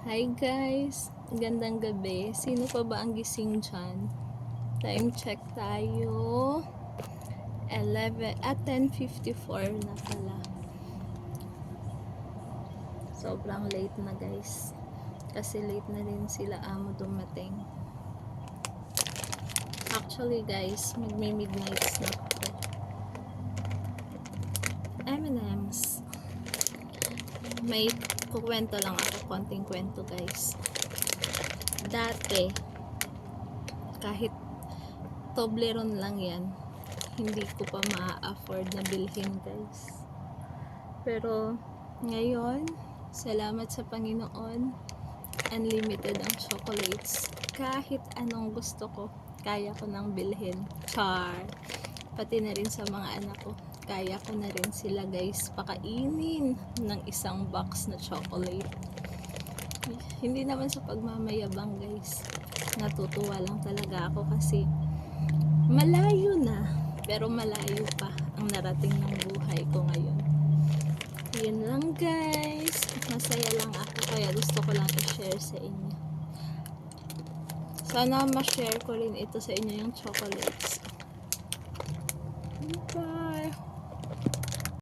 Hi guys, gandang gabi. Sino pa ba ang gising dyan? Time check tayo. 10:54 na pala. Sobrang late na guys. Kasi late na rin sila amo dumating. Actually guys, magmi-midnight snack ko. M&M's. May kukwento lang ako, konting kwento guys. Dati, kahit Toblerone lang yan, hindi ko pa ma-afford na bilhin guys. Pero ngayon, salamat sa Panginoon, unlimited ang chocolates. Kahit anong gusto ko, kaya ko nang bilhin. Char! Pati na rin sa mga anak ko, kaya ko na rin sila guys pakainin ng isang box na chocolate. Hindi naman sa pagmamayabang guys, natutuwa lang talaga ako kasi malayo na, pero malayo pa ang narating ng buhay ko ngayon. Yun lang guys, masaya lang ako kaya gusto ko lang i-share sa inyo. Sana ma-share ko rin ito sa inyo yung chocolates. Bye!